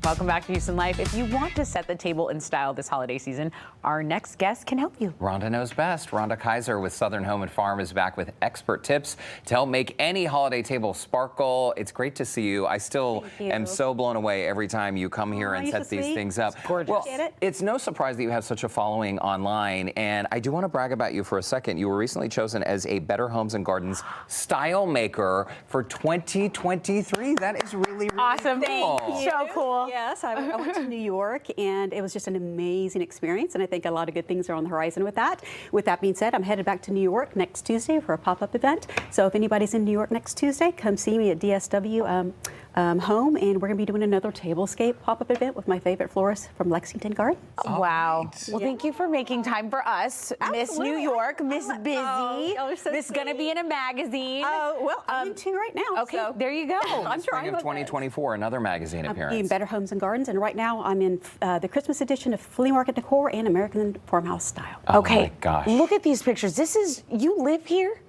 Welcome back to Houston Life. If you want to set the table in style this holiday season, our next guest can help you. Rhonda knows best. Rhonda Kaiser with Southern Home and Farm is back with expert tips to help make any holiday table sparkle. It's great to see you. I still am so blown away every time you come here and set these things up. It's gorgeous. Well, it's no surprise that you have such a following online, and I do want to brag about you for a second. You were recently chosen as a Better Homes and Gardens style maker for 2023. That is really awesome. Cool. Thank you. So cool. Yes, I went to New York, and it was just an amazing experience, and I think a lot of good things are on the horizon with that. With that being said, I'm headed back to New York next Tuesday for a pop-up event. So if anybody's in New York next Tuesday, come see me at DSW Home, and we're going to be doing another Tablescape pop-up event with my favorite florist from Lexington Garden. Wow. Well, thank you for making time for us. Miss New York, Miss Busy. So This is going to be in a magazine. Oh, well, I'm in two right now. Okay, so. there you go. I'm Spring trying of my best. 2024, another magazine appearance. In Better Homes and Gardens, and right now I'm in the Christmas edition of Flea Market Decor and American Farmhouse Style. Oh Okay, my gosh. look at these pictures. This is, you live here?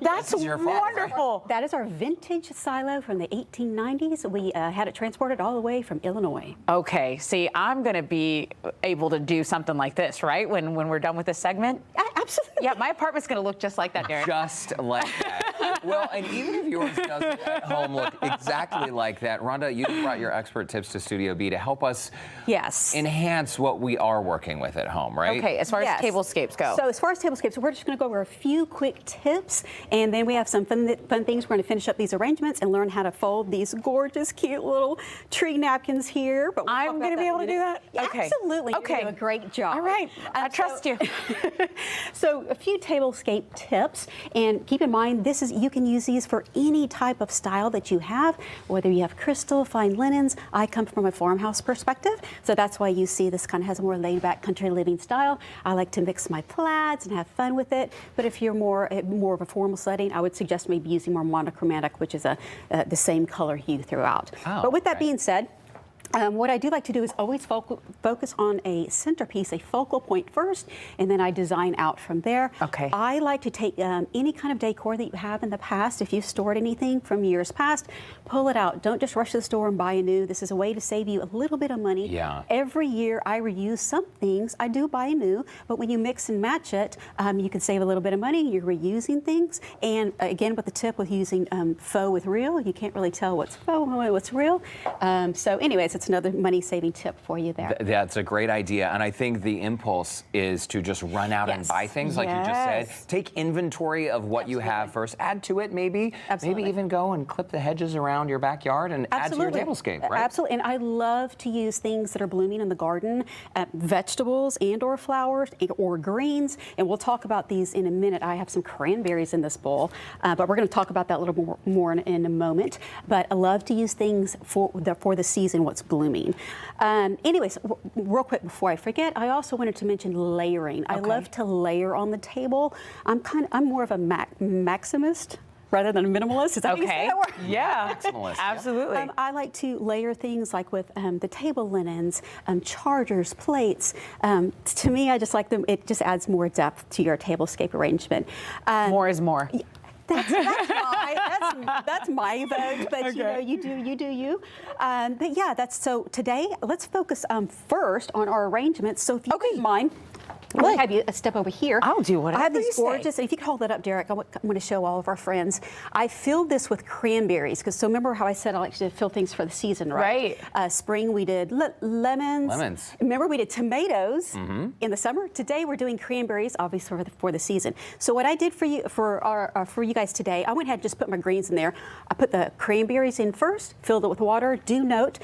That's is your farm, right? wonderful. That is our vintage silo from the 1890s. We had it transported all the way from Illinois. Okay, see, I'm going to be able to do something like this, right? When we're done with this segment? Absolutely. Yeah, my apartment's going to look just like that, Derek. Just like that. Well, and even if yours doesn't at home look exactly like that, Rhonda, you brought your expert tips to Studio B to help us enhance what we are working with at home, right? Okay, as far as tablescapes go. So as far as tablescapes, we're just going to go over a few quick tips, and then we have some fun things. We're going to finish up these arrangements and learn how to fold these gorgeous, cute little tree napkins here. But I'm going to be able to do that? Yeah, Okay. absolutely. Okay. You do a great job. All right. I trust you. So a few tablescape tips, and keep in mind you can use these for any type of style that you have, whether you have crystal, fine linens. I come from a farmhouse perspective, so that's why you see this kind of has a more laid-back country living style. I like to mix my plaids and have fun with it, but if you're more of a formal setting, I would suggest maybe using more monochromatic, which is the same color hue throughout. But with that being said, what I do like to do is always focus on a centerpiece, a focal point first, and then I design out from there. Okay. I like to take any kind of decor that you have in the past. If you've stored anything from years past, pull it out. Don't just rush to the store and buy anew. This is a way to save you a little bit of money. Yeah. Every year I reuse some things. I do buy anew, but when you mix and match it, you can save a little bit of money. You're reusing things. And again, with the tip with using faux with real, you can't really tell what's faux and what's real. So anyways, it's another money-saving tip for you there. That's a great idea, and I think the impulse is to just run out and buy things, like you just said. Take inventory of what you have first, add to it maybe. Maybe even go and clip the hedges around your backyard and add to your tablescape, right? Absolutely, and I love to use things that are blooming in the garden, vegetables and or flowers or greens, and we'll talk about these in a minute. I have some cranberries in this bowl, but we're going to talk about that a little more in a moment. But I love to use things for the season, what's blooming. Anyways, real quick before I forget, I also wanted to mention layering. I love to layer on the table. I'm more of a maximist rather than a minimalist. Is that how you say that word? Yeah. Maximalist. Absolutely. I like to layer things like with the table linens, chargers, plates. To me, I just like them. It just adds more depth to your tablescape arrangement. More is more. That's my vote, but you do you. But yeah, so today let's focus first on our arrangements. So if you don't mind, I'm going to have you step over here. I'll do whatever I have these you say. gorgeous, and if you could hold that up, Derek, I want to show all of our friends. I filled this with cranberries, because so remember how I said I like to fill things for the season, right? Spring we did lemons. Remember we did tomatoes in the summer. Today we're doing cranberries, obviously for the season. So what I did for you guys today, I went ahead and just put my greens in there. I put the cranberries in first, filled it with water. Do note,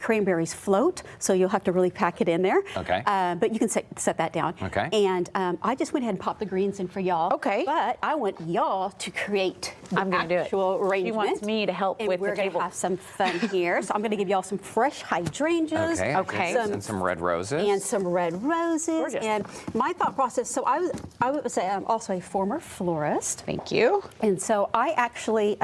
cranberries float, so you'll have to really pack it in there. Okay. But you can set that down. Okay. And I just went ahead and popped the greens in for y'all. Okay. But I want y'all to create the actual arrangement. She wants me to help with the we're going table. to have some fun here. So I'm going to give y'all some fresh hydrangeas. Okay. And some red roses. And some red roses. Gorgeous. And my thought process, so I would say I'm also a former florist. Thank you. And so I actually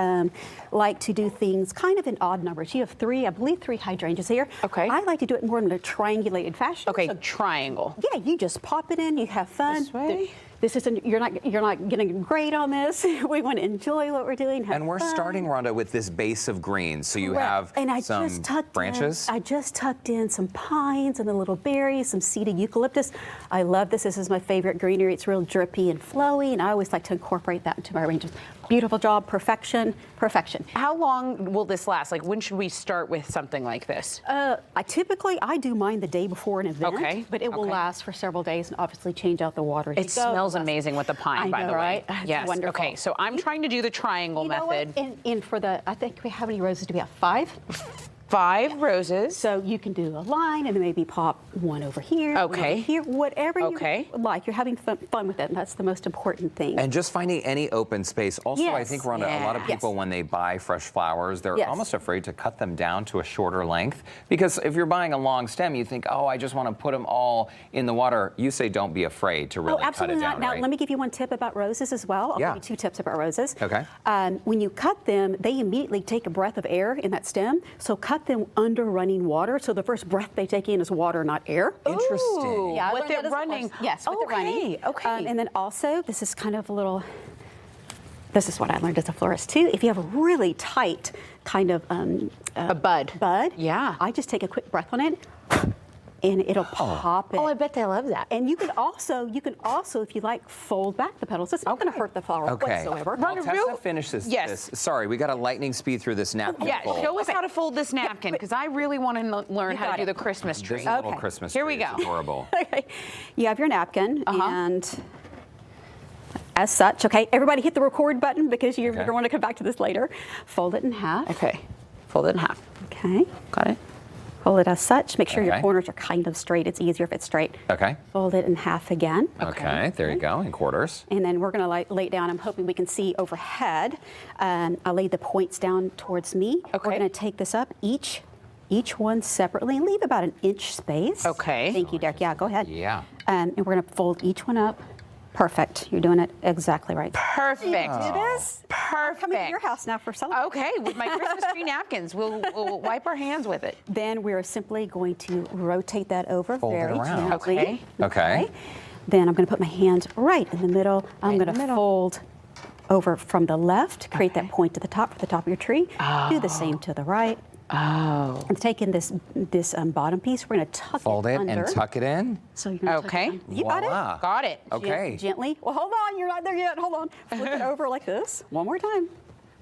like to do things kind of in odd numbers. You have I believe three hydrangeas here. Okay. I like to do it more in a triangulated fashion. Okay, So triangle. yeah, you just pop it in, you have fun. This way? this isn't, you're not getting a grade on this. We want to enjoy what we're doing. Have And we're fun. starting, Rhonda, with this base of greens. So you have And I some just tucked branches. I just tucked in some pines and the little berries, some seeded eucalyptus. I love this. This is my favorite greenery. It's real drippy and flowy, and I always like to incorporate that into my arrangements. Beautiful job, perfection, perfection. How long will this last? Like, when should we start with something like this? I do mine the day before an event, Okay, but it will okay. last for several days, and obviously change out the water. as It you go. smells amazing with the pine, I by know, the way. right? It's Yes. wonderful. Okay, so I'm trying to do the triangle You know what? method. And for the, I think how many roses do we have? 5. 5 roses. So you can do a line and then maybe pop one over here, one Okay. over here, whatever Okay. you like. You're having fun with it, and that's the most important thing. And just finding any open space. Also, I Yes. think, Rhonda, a lot of Yeah. people, when they buy fresh flowers, they're Yes. almost afraid to cut them down to a shorter length. Because if you're buying a long stem, you think, oh, I just want to put them all in the water. You say don't be afraid to really Oh, absolutely cut it not. down, Now, right? let me give you one tip about roses as well. I'll Yeah. give you 2 tips about roses. Okay. When you cut them, they immediately take a breath of air in that stem. So cut them under running water. So the first breath they take in is water, not air. Interesting. Ooh, Yeah, I with learned it that as a running. course. Yes, with it running. Okay. And then also, this is kind of a little, this is what I learned as a florist too. If you have a really tight kind of a bud. Yeah. I just take a quick breath on it, and it'll pop it. Oh, I bet they love that. And you can also, if you like, fold back the petals. It's not going to hurt the flower Okay. whatsoever. While Rhonda, Tessa real- finishes Yes. this. Sorry, we got a lightning speed through this napkin. Yeah, fold. show us how to fold this napkin, because I really want to learn You how to got do it. the Christmas tree. This little Okay. Christmas Here tree we is go. adorable. Okay. You have your napkin, Uh-huh. and as such, okay, everybody hit the record button because you're Okay. going to want to come back to this later. Fold it in half. Okay, fold it in half. Okay. Got it? Fold it as such. Make sure your Okay. corners are kind of straight. It's easier if it's straight. Okay. Fold it in half again. Okay, there you go, in quarters. And then we're going to lay it down. I'm hoping we can see overhead. I laid the points down towards me. Okay. We're going to take this up, each one separately, and leave about an inch space. Okay. Thank you, Derek. Yeah, go ahead. Yeah. And we're going to fold each one up. Perfect. You're doing it exactly right. Perfect. Do this? Perfect. Coming to your house now for celebration. Okay, with my Christmas tree napkins. We'll wipe our hands with it. Then we're simply going to rotate that over Fold it very around. gently. Okay. Okay. Then I'm going to put my hand right in the middle. I'm Right in going the to middle. fold over from the left, create that point to the top for the top of your tree. Do the same to the right. Oh. I'm taking this bottom piece. We're going to tuck Fold it under. and tuck it in. So you're going to Okay. tuck it. You got it. Voila. Got it. Okay. Gently. Well, hold on. You're not there yet. Hold on. Flip it over like this. One more time.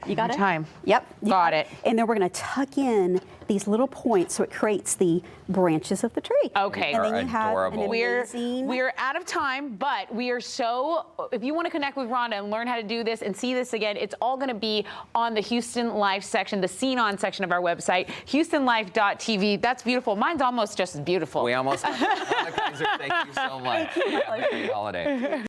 You got more it? time. Yep. you Got it. And then we're going to tuck in these little points so it creates the branches of the tree. Okay. And then Are you have adorable. an amazing... We're out of time, but we are so, if you want to connect with Rhonda and learn how to do this and see this again, it's all going to be on the Houston Life section, the Scene On section of our website, houstonlife.tv. That's beautiful. Mine's almost just as beautiful. We almost Rhonda Kaiser, thank you so much. Have a great holiday.